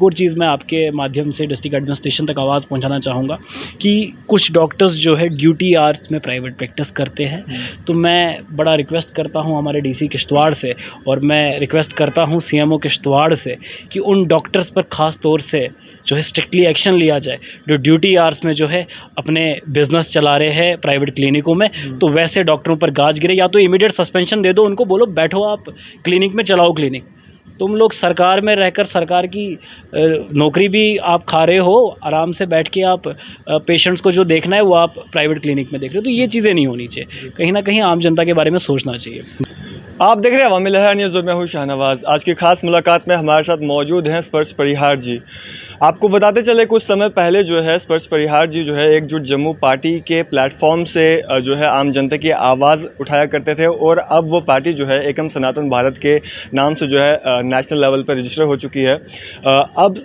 और चीज़ मैं आपके माध्यम से डिस्ट्रिक्ट एडमिनिस्ट्रेशन तक आवाज़ पहुंचाना चाहूँगा कि कुछ डॉक्टर्स जो है ड्यूटी आवर्स में प्राइवेट प्रैक्टिस करते हैं। तो मैं बड़ा रिक्वेस्ट करता हूं हमारे डीसी किश्तवाड़ से, और मैं रिक्वेस्ट करता हूं सीएमओ किश्तवाड़ से कि उन डॉक्टर्स पर ख़ास तौर से जो है स्ट्रिक्टली एक्शन लिया जाए जो ड्यूटी आवर्स में जो है अपने बिज़नेस चला रहे हैं प्राइवेट क्लिनिकों में। तो वैसे डॉक्टरों पर गाज गिरे, या तो इमीडिएट सस्पेंशन दे दो, उनको बोलो बैठो आप क्लिनिक में, चलाओ क्लिनिक। तुम लोग सरकार में रहकर सरकार की नौकरी भी आप खा रहे हो, आराम से बैठ के आप पेशेंट्स को जो देखना है वो आप प्राइवेट क्लिनिक में देख रहे हो। तो ये चीज़ें नहीं होनी चाहिए, कहीं ना कहीं आम जनता के बारे में सोचना चाहिए। आप देख रहे हैं अवामी लहर न्यूज़ और मैं हूं शाहनवाज। आज की खास मुलाकात में हमारे साथ मौजूद हैं स्पर्श परिहार जी। आपको बताते चले कुछ समय पहले जो है स्पर्श परिहार जी जो है एकजुट जम्मू पार्टी के प्लेटफॉर्म से जो है आम जनता की आवाज़ उठाया करते थे, और अब वो पार्टी जो है एकम सनातन भारत के नाम से जो है नेशनल लेवल पर रजिस्टर हो चुकी है। अब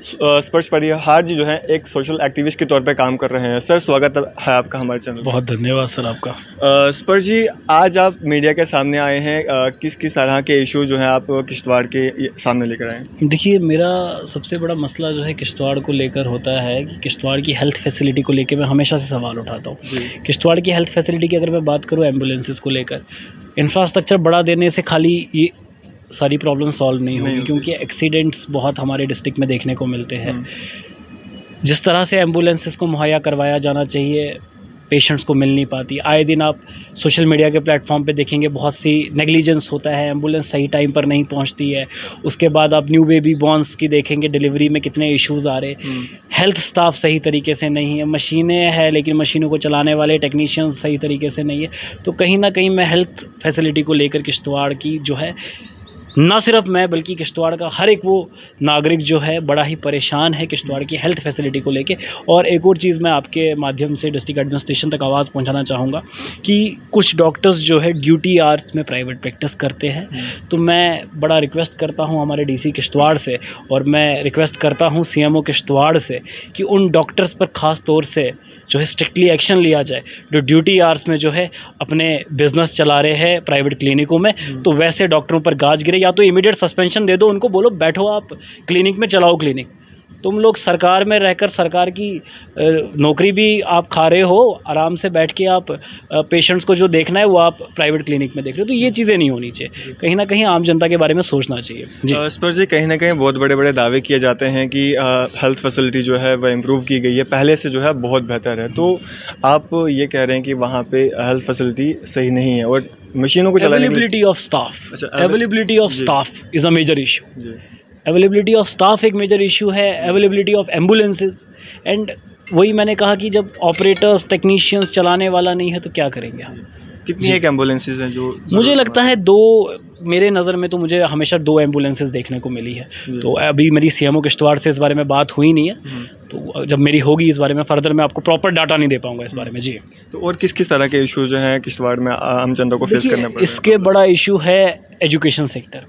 स्पर्श परिहार जी जो है एक सोशल एक्टिविस्ट के तौर पर काम कर रहे हैं। सर, स्वागत है आपका हमारे चैनल। बहुत धन्यवाद सर आपका। स्पर्श जी, आज आप मीडिया के सामने आए हैं, किस तरह के इशू जो हैं आप किश्तवाड़ के सामने लेकर आए हैं? देखिए, मेरा सबसे बड़ा मसला जो है किश्तवाड़ को लेकर होता है कि किश्तवाड़ की हेल्थ फैसिलिटी को लेकर मैं हमेशा से सवाल उठाता हूँ। किश्तवाड़ की हेल्थ फैसिलिटी की अगर मैं बात करूँ, एम्बुलेंसेस को लेकर इंफ्रास्ट्रक्चर बढ़ा देने से खाली ये सारी प्रॉब्लम सॉल्व नहीं होगी, क्योंकि एक्सीडेंट्स बहुत हमारे डिस्ट्रिक्ट में देखने को मिलते हैं। जिस तरह से एम्बुलेंसेस को मुहैया करवाया जाना चाहिए पेशेंट्स को मिल नहीं पाती। आए दिन आप सोशल मीडिया के प्लेटफॉर्म पे देखेंगे बहुत सी नेग्लिजेंस होता है, एम्बुलेंस सही टाइम पर नहीं पहुंचती है। उसके बाद आप न्यू बेबी बॉर्न्स की देखेंगे, डिलीवरी में कितने इश्यूज़ आ रहे। हेल्थ स्टाफ सही तरीके से नहीं है, मशीनें हैं लेकिन मशीनों को चलाने वाले टेक्नीशियंस सही तरीके से नहीं है। तो कहीं ना कहीं मैं हेल्थ फैसिलिटी को लेकर किश्तवाड़ की जो है, ना सिर्फ मैं बल्कि किश्तवाड़ का हर एक वो नागरिक जो है बड़ा ही परेशान है किश्तवाड़ की हेल्थ फैसिलिटी को लेके। और एक और चीज़ मैं आपके माध्यम से डिस्ट्रिक्ट एडमिनिस्ट्रेशन तक आवाज़ पहुंचाना चाहूँगा कि कुछ डॉक्टर्स जो है ड्यूटी आवर्स में प्राइवेट प्रैक्टिस करते हैं। तो मैं बड़ा रिक्वेस्ट करता हूं हमारे डीसी किश्तवाड़ से, और मैं रिक्वेस्ट करता हूं सीएमओ किश्तवाड़ से कि उन डॉक्टर्स पर ख़ास तौर से जो है स्ट्रिक्टली एक्शन लिया जाए जो ड्यूटी आवर्स में जो है अपने बिज़नेस चला रहे हैं प्राइवेट क्लिनिकों में। तो वैसे डॉक्टरों पर गाज गिरे, या तो इमीडिएट सस्पेंशन दे दो, उनको बोलो बैठो आप क्लिनिक में, चलाओ क्लिनिक। तुम लोग सरकार में रहकर सरकार की नौकरी भी आप खा रहे हो, आराम से बैठ के आप पेशेंट्स को जो देखना है वो आप प्राइवेट क्लिनिक में देख रहे हो। तो ये चीज़ें नहीं होनी चाहिए, कहीं ना कहीं आम जनता के बारे में सोचना चाहिए जी। स्पर्श जी, कहीं ना कहीं बहुत बड़े बड़े दावे किए जाते हैं कि हेल्थ फैसिलिटी जो है वह इम्प्रूव की गई है, पहले से जो है बहुत बेहतर है। तो आप ये कह रहे हैं कि वहाँ पे हेल्थ फैसिलिटी सही नहीं है और मशीनों को चलाने availability of staff, availability of staff is a major issue. Availability of staff एक मेजर इशू है, अवेलेबिलिटी ऑफ एम्बुलेंसेस। एंड वही मैंने कहा कि जब ऑपरेटर्स टेक्नीशियंस चलाने वाला नहीं है तो क्या करेंगे हम। कितनी एक एम्बुलेंसेस हैं जो मुझे लगता है दो, मेरे नज़र में तो मुझे हमेशा दो एम्बुलेंसेस देखने को मिली है। तो अभी मेरी सीएमओ किश्तवाड़ से इस बारे में बात हुई नहीं है, तो जब मेरी होगी इस बारे में फर्दर मैं आपको प्रॉपर डाटा नहीं दे पाऊंगा इस बारे में जी। तो और किस किस तरह के इश्यूज हैं किश्तवाड़ में आम जनता को फेस करना पड़ रहा है? इसके बड़ा इशू है एजुकेशन सेक्टर।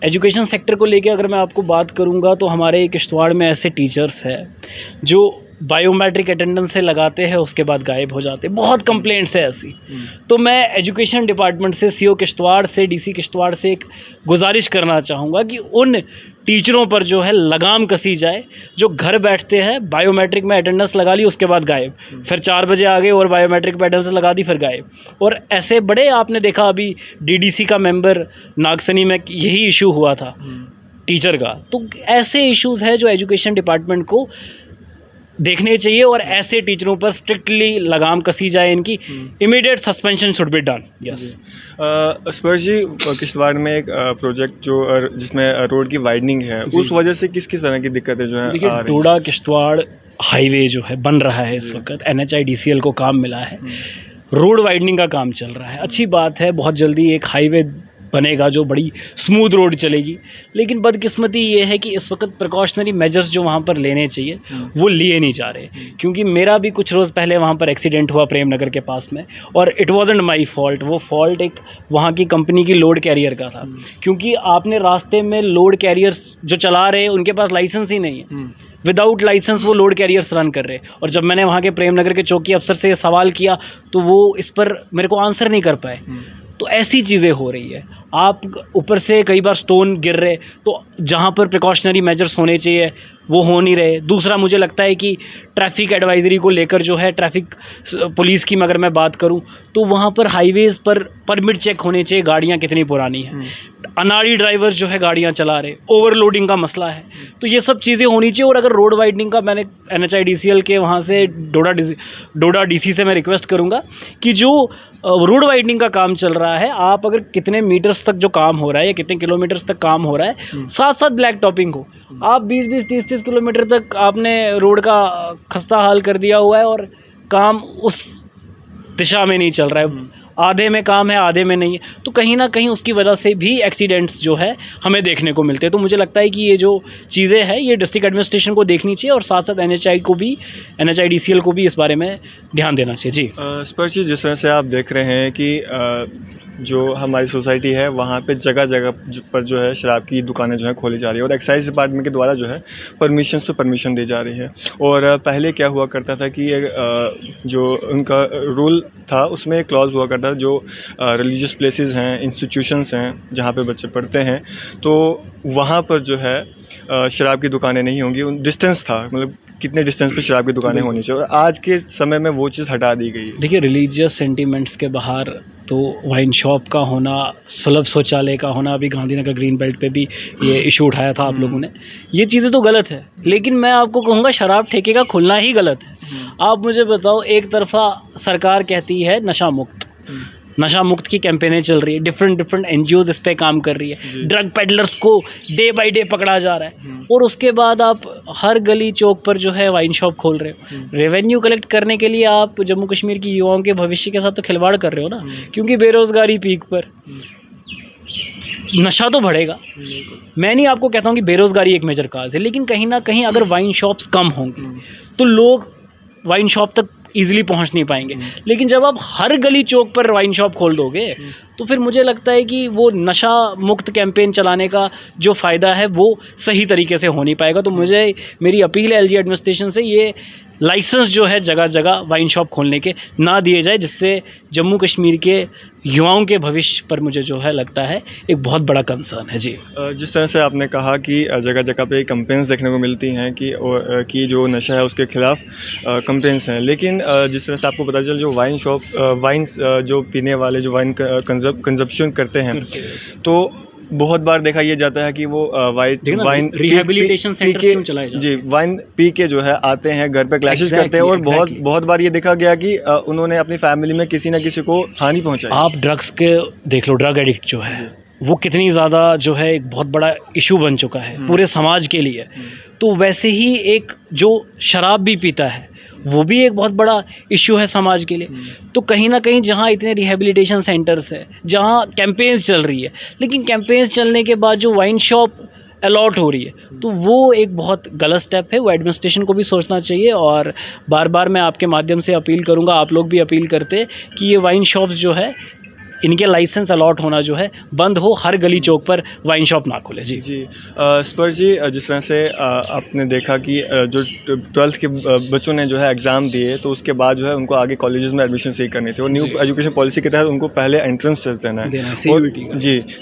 एजुकेशन सेक्टर को लेके अगर मैं आपको बात करूंगा तो हमारे किश्तवाड़ में ऐसे टीचर्स हैं जो बायोमेट्रिक अटेंडेंस से लगाते हैं, उसके बाद गायब हो जाते हैं। बहुत कंप्लेंट्स है ऐसी। तो मैं एजुकेशन डिपार्टमेंट से, सीओ किश्तवाड़ से, डीसी किश्तवाड़ से एक गुजारिश करना चाहूँगा कि उन टीचरों पर जो है लगाम कसी जाए जो घर बैठते हैं, बायोमेट्रिक में अटेंडेंस लगा ली उसके बाद गायब, फिर 4 बजे आ गए और बायोमेट्रिक पे अटेंडेंस लगा दी फिर गायब। और ऐसे बड़े, आपने देखा अभी डीडीसी का मेंबर नागसनी में यही इशू हुआ था टीचर का। तो ऐसे इश्यूज है जो एजुकेशन डिपार्टमेंट को देखने चाहिए, और ऐसे टीचरों पर स्ट्रिक्टली लगाम कसी जाए, इनकी immediate suspension should be done. Yes स्पर्श जी, किश्तवाड़ में एक प्रोजेक्ट जो जिसमें रोड की वाइडनिंग है, उस वजह से किस किस तरह की दिक्कतें जो है देखिए, डोडा किश्तवाड़ हाईवे जो है बन रहा है इस वक्त, NHIDCL को काम मिला है, रोड वाइडनिंग का काम चल रहा है। अच्छी बात है, बहुत जल्दी एक हाईवे बनेगा जो बड़ी स्मूथ रोड चलेगी। लेकिन बदकिस्मती ये है कि इस वक्त प्रिकॉशनरी मेजर्स जो वहाँ पर लेने चाहिए वो लिए नहीं जा रहे। क्योंकि मेरा भी कुछ रोज़ पहले वहाँ पर एक्सीडेंट हुआ प्रेम नगर के पास में, और इट वाजंट माय फॉल्ट। वो फॉल्ट एक वहाँ की कंपनी की लोड कैरियर का था, क्योंकि आपने रास्ते में लोड कैरियर्स जो चला रहे हैं उनके पास लाइसेंस ही नहीं है। विदाउट लाइसेंस वो लोड कैरियर्स रन कर रहे। और जब मैंने वहाँ के प्रेम नगर के चौकी अफसर से सवाल किया तो वो इस पर मेरे को आंसर नहीं कर पाए। तो ऐसी चीज़ें हो रही है। आप ऊपर से कई बार स्टोन गिर रहे, तो जहाँ पर प्रिकॉशनरी मेजर्स होने चाहिए वो हो नहीं रहे। दूसरा मुझे लगता है कि ट्रैफिक एडवाइजरी को लेकर जो है, ट्रैफिक पुलिस की अगर मैं बात करूं तो वहाँ पर हाईवेज़ पर परमिट चेक होने चाहिए, गाड़ियाँ कितनी पुरानी हैं। अनाड़ी ड्राइवर्स जो है गाड़ियाँ चला रहे, ओवरलोडिंग का मसला है। तो ये सब चीज़ें होनी चाहिए। और अगर रोड वाइडनिंग का, मैंने NHIDCL के वहाँ से डोडा DC से मैं रिक्वेस्ट करूँगा कि जो रोड वाइडनिंग का काम चल रहा है, आप अगर कितने मीटर्स तक जो काम हो रहा है या कितने किलोमीटर्स तक काम हो रहा है, साथ साथ ब्लैक टॉपिंग हो। आप 20-20, 30-30 किलोमीटर तक आपने रोड का खस्ता हाल कर दिया हुआ है और काम उस दिशा में नहीं चल रहा है, आधे में काम है आधे में नहीं है। तो कहीं ना कहीं उसकी वजह से भी एक्सीडेंट्स जो है हमें देखने को मिलते हैं। तो मुझे लगता है कि ये जो चीज़ें हैं ये डिस्ट्रिक्ट एडमिनिस्ट्रेशन को देखनी चाहिए और साथ साथ NHIDCL को भी इस बारे में ध्यान देना चाहिए। जी स्पर्श जी, जिस तरह से आप देख रहे हैं कि जो हमारी सोसाइटी है वहाँ पे जगह जगह पर जो है शराब की दुकानें जो है खोली जा रही है और एक्साइज डिपार्टमेंट के द्वारा जो है परमिशन दी जा रही है। और पहले क्या हुआ करता था कि जो उनका रूल था उसमें एक क्लॉज हुआ करता था, जो रिलीजियस प्लेसेस हैं, इंस्टीट्यूशंस हैं जहाँ पे बच्चे पढ़ते हैं, तो वहाँ पर जो है शराब की दुकानें नहीं होंगी। डिस्टेंस था, मतलब कितने डिस्टेंस पे शराब की दुकानें होनी चाहिए, और आज के समय में वो चीज़ हटा दी गई है। देखिए, रिलीजियस सेंटिमेंट्स के बाहर तो वाइन शॉप का होना, सुलभ शौचालय का होना, अभी गांधीनगर ग्रीन बेल्ट पे भी ये इशू उठाया था आप लोगों ने, ये चीज़ें तो गलत है। लेकिन मैं आपको कहूँगा शराब ठेके का खुलना ही गलत है। आप मुझे बताओ, एक तरफा सरकार कहती है नशा मुक्त की कैंपेनें चल रही है, डिफरेंट NGOs इस पे काम कर रही है, ड्रग पेडलर्स को डे बाय डे पकड़ा जा रहा है, और उसके बाद आप हर गली चौक पर जो है वाइन शॉप खोल रहे हो। रेवेन्यू कलेक्ट करने के लिए आप जम्मू कश्मीर की युवाओं के भविष्य के साथ तो खिलवाड़ कर रहे हो ना, क्योंकि बेरोज़गारी पीक पर, नशा तो बढ़ेगा। मैं नहीं आपको कहता हूँ कि बेरोज़गारी एक मेजर काज है, लेकिन कहीं ना कहीं अगर वाइन शॉप्स कम होंगी तो लोग वाइन शॉप तक ईज़िली पहुंच नहीं पाएंगे। लेकिन जब आप हर गली चौक पर वाइन शॉप खोल दोगे तो फिर मुझे लगता है कि वो नशा मुक्त कैंपेन चलाने का जो फ़ायदा है वो सही तरीके से हो नहीं पाएगा। तो मेरी अपील है LG एडमिनिस्ट्रेशन से, ये लाइसेंस जो है जगह जगह वाइन शॉप खोलने के ना दिए जाए, जिससे जम्मू कश्मीर के युवाओं के भविष्य पर मुझे जो है लगता है एक बहुत बड़ा कंसर्न है। जी, जिस तरह से आपने कहा कि जगह जगह पे कैंपेन्स देखने को मिलती हैं कि जो नशा है उसके खिलाफ कैंपेन्स हैं, लेकिन जिस तरह से आपको पता चल, जो वाइन्स जो पीने वाले जो वाइन कंजप्शन करते हैं, तो बहुत बार देखा ये जाता है कि वो वाइन रिहेबिलिटेशन सेंटर क्यों चलाए जाते हैं? जी, वाइन पी के जो है आते हैं घर पे क्लैशेस करते हैं, और बहुत बार ये देखा गया कि उन्होंने अपनी फैमिली में किसी न किसी को हानि पहुंचाई। आप ड्रग्स के देख लो, ड्रग एडिक्ट जो है वो कितनी ज़्यादा जो है एक बहुत बड़ा इशू बन चुका है पूरे समाज के लिए। तो वैसे ही एक जो शराब भी पीता है वो भी एक बहुत बड़ा इशू है समाज के लिए। तो कहीं ना कहीं जहाँ इतने रिहेबिलिटेशन सेंटर्स है, जहाँ कैंपेन्स चल रही है, लेकिन कैंपेन्स चलने के बाद जो वाइन शॉप अलॉट हो रही है, तो वो एक बहुत गलत स्टेप है। वो एडमिनिस्ट्रेशन को भी सोचना चाहिए। और बार बार मैं आपके माध्यम से अपील करूँगा, आप लोग भी अपील करते कि ये वाइन शॉप्स जो है इनके लाइसेंस अलॉट होना जो है बंद हो, हर गली चौक पर वाइन शॉप ना खोले। जी स्पर्श जी, जिस तरह से आपने देखा कि जो 12th के बच्चों ने जो है एग्ज़ाम दिए, तो उसके बाद जो है उनको आगे कॉलेजेस में एडमिशन सही करनी थी, और न्यू एजुकेशन पॉलिसी के तहत उनको पहले एंट्रेंस देना है,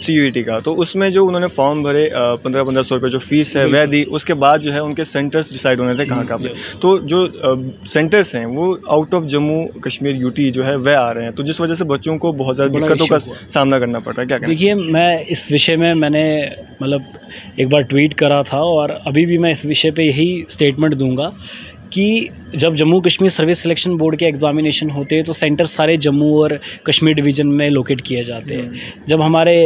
CUET का। तो उसमें जो उन्होंने फॉर्म भरे, 1500 रुपये जो फ़ीस है वह दी, उसके बाद जो है उनके सेंटर्स डिसाइड होने थे कहाँ पे। तो जो सेंटर्स हैं वो out of Jammu Kashmir UT जो है वह आ रहे हैं, तो जिस वजह से बच्चों को बहुत ज़्यादा दिक्कतों का सामना करना पड़ रहा है। क्या कहना? देखिए, मैं इस विषय में मैंने एक बार ट्वीट करा था, और अभी भी मैं इस विषय पे यही स्टेटमेंट दूंगा कि जब Jammu Kashmir service selection board के एग्ज़ामिनेशन होते हैं तो सेंटर सारे जम्मू और कश्मीर डिवीज़न में लोकेट किए जाते हैं। जब हमारे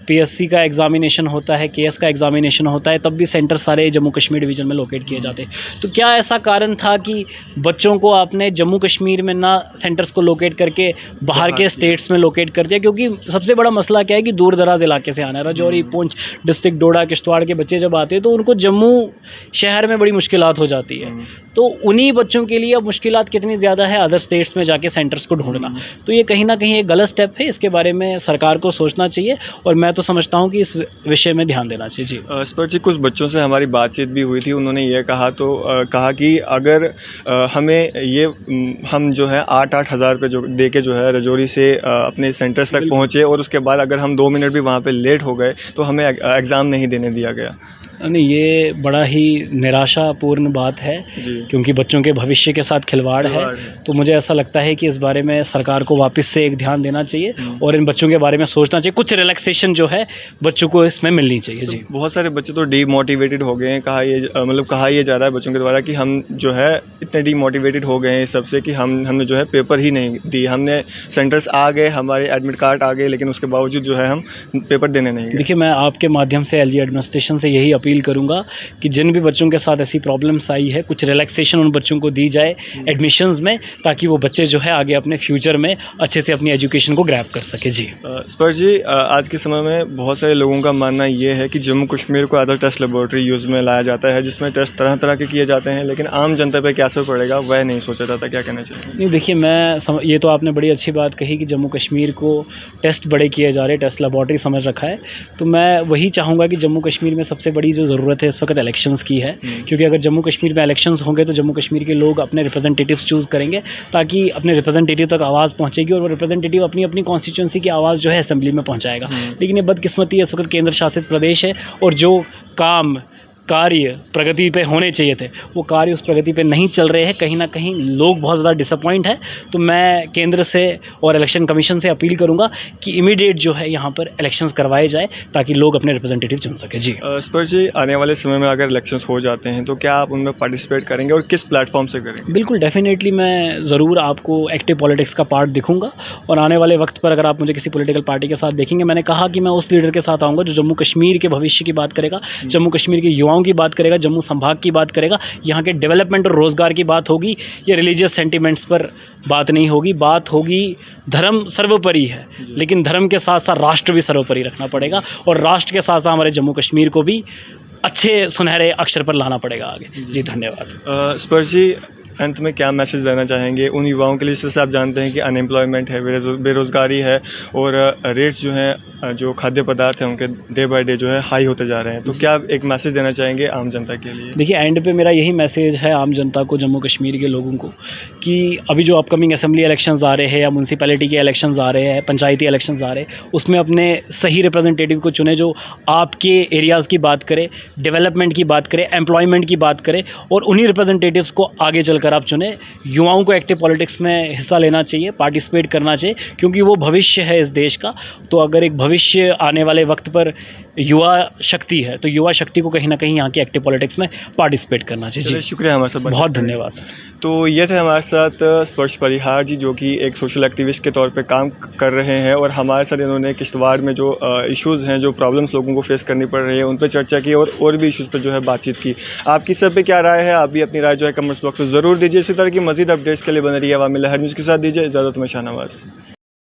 PSC का एग्ज़ामिनेशन होता है, KS का एग्ज़ामिनेशन होता है, तब भी सेंटर सारे जम्मू कश्मीर डिवीज़न में लोकेट किए जाते हैं। तो क्या ऐसा कारण था कि बच्चों को आपने जम्मू कश्मीर में ना सेंटर्स को लोकेट करके बाहर के स्टेट्स में लोकेट कर दिया? क्योंकि सबसे बड़ा मसला क्या है कि दूर दराज इलाके से आना है, राजौरी, पुंछ डिस्ट्रिक्ट, डोडा, किश्तवाड़ के बच्चे जब आते हैं तो उनको जम्मू शहर में बड़ी मुश्किलात हो जाती है। तो उन्हीं बच्चों के लिए अब मुश्किलात कितनी ज़्यादा है अदर स्टेट्स में जाके सेंटर्स को ढूंढना। तो ये कहीं ना कहीं एक गलत स्टेप है, इसके बारे में सरकार को सोचना चाहिए। और मैं तो समझता हूँ कि इस विषय में ध्यान देना चाहिए। जी। स्पर्श जी, कुछ बच्चों से हमारी बातचीत भी हुई थी, उन्होंने ये कहा कहा कि अगर हमें ये हम जो है 8-8 हज़ार रुपये जो दे के जो है रजौरी से अपने सेंटर्स तक पहुँचे और उसके बाद अगर हम 2 मिनट भी वहाँ पे लेट हो गए तो हमें एग्ज़ाम नहीं देने दिया गया। नहीं, ये बड़ा ही निराशापूर्ण बात है, जी। क्योंकि बच्चों के भविष्य के साथ खिलवाड़ है। तो मुझे ऐसा लगता है कि इस बारे में सरकार को वापस से एक ध्यान देना चाहिए और इन बच्चों के बारे में सोचना चाहिए। कुछ रिलैक्सेशन जो है बच्चों को इसमें मिलनी चाहिए। जी। बहुत सारे बच्चे तो डीमोटिवेटेड हो गए हैं, कहा ये जा रहा है बच्चों के द्वारा कि हम जो है इतने डीमोटिवेटेड हो गए हैं इस सबसे कि हमने जो है पेपर ही नहीं दी। हमने सेंटर्स आ गए, हमारे एडमिट कार्ड आ गए, लेकिन उसके बावजूद जो है हम पेपर देने नहीं गए। देखिए, मैं आपके माध्यम से एलजी एडमिनिस्ट्रेशन से यही अपील करूंगा कि जिन भी बच्चों के साथ ऐसी प्रॉब्लम्स आई है, कुछ रिलैक्सेशन उन बच्चों को दी जाए एडमिशन्स में, ताकि वो बच्चे जो है आगे अपने फ्यूचर में अच्छे से अपनी एजुकेशन को ग्रैब कर सके। जी। स्पर्श जी, आज के समय में बहुत सारे लोगों का मानना ये है कि जम्मू कश्मीर को अदर टेस्ट लेबॉर्ट्री यूज़ में लाया जाता है, जिसमें टेस्ट तरह तरह के किए जाते हैं, लेकिन आम जनता पे क्या असर पड़ेगा वह नहीं सोचा जाता। क्या कहना चाहिए? नहीं, देखिए, ये तो आपने बड़ी अच्छी बात कही कि जम्मू कश्मीर को टेस्ट बड़े किए जा रहे हैं, टेस्ट लेबॉर्ट्री समझ रखा है। तो मैं वही चाहूँगा कि जम्मू कश्मीर में सबसे बड़ी जो ज़रूरत है इस वक्त इलेक्शंस की है, क्योंकि अगर जम्मू कश्मीर में इलेक्शंस होंगे तो जम्मू कश्मीर के लोग अपने रिप्रेजेंटेटिव्स चूज़ करेंगे, ताकि अपने रिप्रेजेंटेटिव तक आवाज़ पहुँचेगी और वो रिप्रेजेंटेटिव अपनी अपनी कॉन्स्टिट्यूंसी की आवाज़ जो है असेंबली में पहुँचाएगा। लेकिन ये बदकिस्मती है, इस वक्त केंद्र शासित प्रदेश है और जो कार्य प्रगति पे होने चाहिए थे वो कार्य उस प्रगति पे नहीं चल रहे हैं। कहीं ना कहीं लोग बहुत ज़्यादा डिसअपॉइंट है। तो मैं केंद्र से और इलेक्शन कमीशन से अपील करूंगा कि इमीडिएट जो है यहाँ पर इलेक्शंस करवाए जाए, ताकि लोग अपने रिप्रेजेंटेटिव चुन सके। जी। स्पर्श जी, आने वाले समय में अगर इलेक्शंस हो जाते हैं तो क्या आप उनमें पार्टिसिपेट करेंगे और किस प्लेटफॉर्म से करेंगे? बिल्कुल, डेफिनेटली मैं ज़रूर आपको एक्टिव पॉलिटिक्स का पार्ट दिखूंगा और आने वाले वक्त पर अगर आप मुझे किसी पॉलिटिकल पार्टी के साथ देखेंगे, मैंने कहा कि मैं उस लीडर के साथ आऊँगा जो जम्मू कश्मीर के भविष्य की बात करेगा, जम्मू कश्मीर के युवाओं की बात करेगा, जम्मू संभाग की बात करेगा, यहाँ के डेवलपमेंट और रोज़गार की बात होगी। ये रिलीजियस सेंटिमेंट्स पर बात नहीं होगी, बात होगी धर्म सर्वोपरि है, लेकिन धर्म के साथ साथ राष्ट्र भी सर्वोपरि रखना पड़ेगा और राष्ट्र के साथ साथ हमारे जम्मू कश्मीर को भी अच्छे सुनहरे अक्षर पर लाना पड़ेगा आगे। जी, धन्यवाद। स्पर्श जी, अंत में क्या मैसेज देना चाहेंगे उन युवाओं के लिए जिससे आप जानते हैं कि अनएम्प्लॉयमेंट है, बेरोज़गारी है और रेट्स जो हैं, जो खाद्य पदार्थ हैं उनके डे बाय डे जो है हाई होते जा रहे हैं, तो क्या एक मैसेज देना चाहेंगे आम जनता के लिए? देखिए, एंड पे मेरा यही मैसेज है आम जनता को, जम्मू कश्मीर के लोगों को, कि अभी जो अपकमिंग असेंबली इलेक्शंस आ रहे हैं या म्यूनसिपैलिटी के इलेक्शंस आ रहे हैं, पंचायती इलेक्शंस आ रहे हैं, उसमें अपने सही रिप्रेजेंटेटिव को चुने जो आपके एरियाज़ की बात करे, डेवलपमेंट की बात करे, एम्प्लॉयमेंट की बात करे और उन्हीं रिप्रेजेंटेटिव्स को आगे चलकर आप चुने। युवाओं को एक्टिव पॉलिटिक्स में हिस्सा लेना चाहिए, पार्टिसिपेट करना चाहिए, क्योंकि वो भविष्य है इस देश का। तो अगर एक भविष्य आने वाले वक्त पर युवा शक्ति है तो युवा शक्ति को कहीं ना कहीं यहाँ की एक्टिव पॉलिटिक्स में पार्टिसिपेट करना चाहिए। जी, शुक्रिया हमारे साथ। बहुत धन्यवाद सर। तो ये थे हमारे साथ स्पर्श परिहार जी, जो कि एक सोशल एक्टिविस्ट के तौर पे काम कर रहे हैं और हमारे साथ इन्होंने किश्तवाड़ में जो इश्यूज़ हैं, जो प्रॉब्लम्स लोगों को फेस करनी पड़ रही है, उन पर चर्चा की और भी इश्यूज़ पर जो है बातचीत की। आपकी सब पे क्या राय है? आप भी अपनी राय जो है कमेंट्स बॉक्स में ज़रूर दीजिए। इसी तरह की मज़ीद अपडेट्स के लिए बने रहिए अवामी लहर न्यूज़ के साथ। दीजिए इजाज़त में शाहनवाज़।